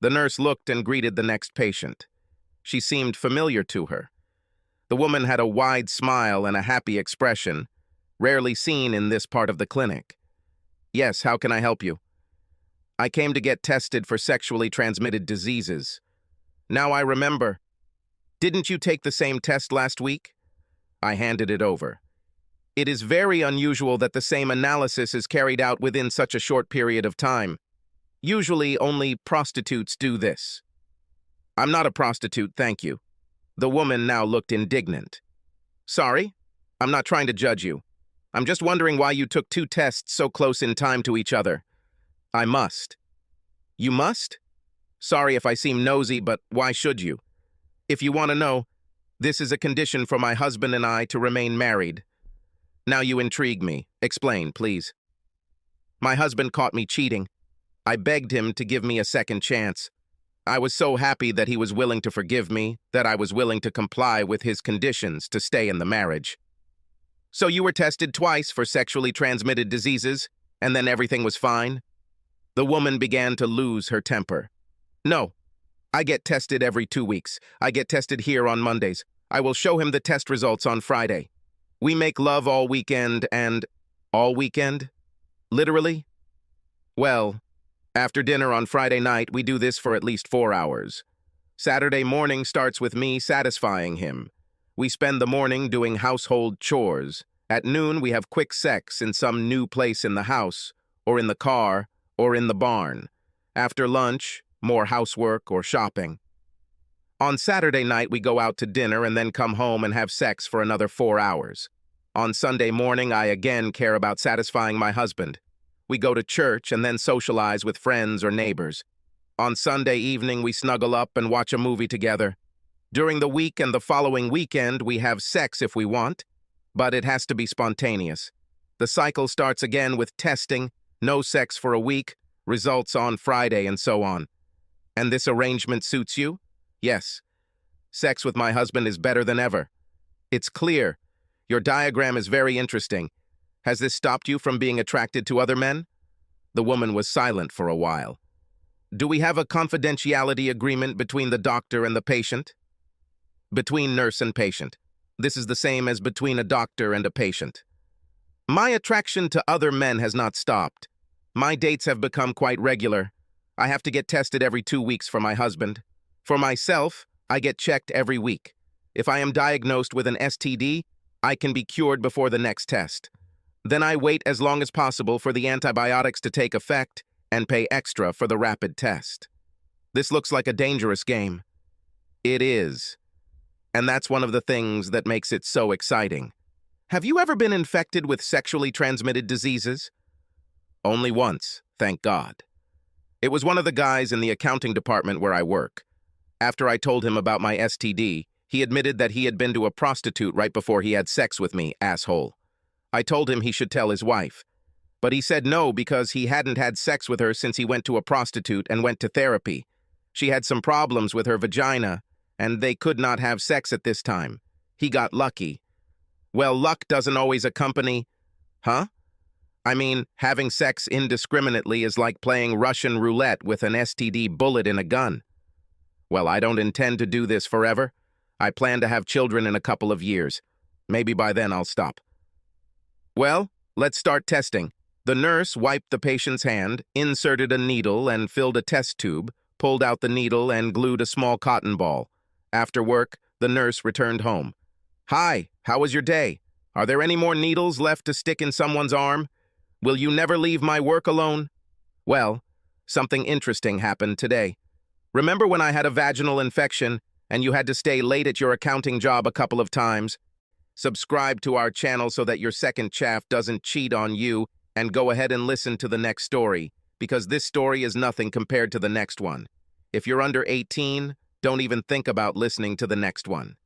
The nurse looked and greeted the next patient. She seemed familiar to her. The woman had a wide smile and a happy expression, rarely seen in this part of the clinic. "Yes, how can I help you?" "I came to get tested for sexually transmitted diseases." "Now I remember. Didn't you take the same test last week?" I handed it over. "It is very unusual that the same analysis is carried out within such a short period of time. Usually only prostitutes do this." "I'm not a prostitute, thank you." The woman now looked indignant. "Sorry, I'm not trying to judge you. I'm just wondering why you took two tests so close in time to each other." "I must." "You must?" "Sorry if I seem nosy, but why should you? If you want to know, this is a condition for my husband and I to remain married." "Now you intrigue me. Explain, please." "My husband caught me cheating. I begged him to give me a second chance. I was so happy that he was willing to forgive me that I was willing to comply with his conditions to stay in the marriage." "So you were tested twice for sexually transmitted diseases, and then everything was fine?" The woman began to lose her temper. "No. I get tested every 2 weeks. I get tested here on Mondays. I will show him the test results on Friday. We make love all weekend and—" "All weekend? Literally?" "Well, after dinner on Friday night, we do this for at least 4 hours. Saturday morning starts with me satisfying him. We spend the morning doing household chores. At noon, we have quick sex in some new place in the house, or in the car, or in the barn. After lunch, more housework or shopping. On Saturday night, we go out to dinner and then come home and have sex for another 4 hours. On Sunday morning, I again care about satisfying my husband. We go to church and then socialize with friends or neighbors. On Sunday evening, we snuggle up and watch a movie together. During the week and the following weekend, we have sex if we want, but it has to be spontaneous. The cycle starts again with testing, no sex for a week, results on Friday, and so on. And this arrangement suits you? Yes. Sex with my husband is better than ever. It's clear. Your diagram is very interesting. Has this stopped you from being attracted to other men?" The woman was silent for a while. "Do we have a confidentiality agreement between the doctor and the patient?" "Between nurse and patient. This is the same as between a doctor and a patient." "My attraction to other men has not stopped. My dates have become quite regular. I have to get tested every 2 weeks for my husband. For myself, I get checked every week. If I am diagnosed with an STD, I can be cured before the next test. Then I wait as long as possible for the antibiotics to take effect and pay extra for the rapid test. This looks like a dangerous game." "It is. And that's one of the things that makes it so exciting. Have you ever been infected with sexually transmitted diseases?" "Only once, thank God. It was one of the guys in the accounting department where I work. After I told him about my STD, he admitted that he had been to a prostitute right before he had sex with me, asshole. I told him he should tell his wife. But he said no because he hadn't had sex with her since he went to a prostitute and went to therapy. She had some problems with her vagina, and they could not have sex at this time. He got lucky. Well, luck doesn't always accompany— Huh? I mean, having sex indiscriminately is like playing Russian roulette with an STD bullet in a gun. Well, I don't intend to do this forever. I plan to have children in a couple of years. Maybe by then I'll stop. Well, let's start testing." The nurse wiped the patient's hand, inserted a needle and filled a test tube, pulled out the needle and glued a small cotton ball. After work, the nurse returned home. "Hi, how was your day? Are there any more needles left to stick in someone's arm? Will you never leave my work alone?" "Well, something interesting happened today. Remember when I had a vaginal infection and you had to stay late at your accounting job a couple of times? Subscribe to our channel so that your second chaff doesn't cheat on you, and go ahead and listen to the next story, because this story is nothing compared to the next one. If you're under 18, don't even think about listening to the next one.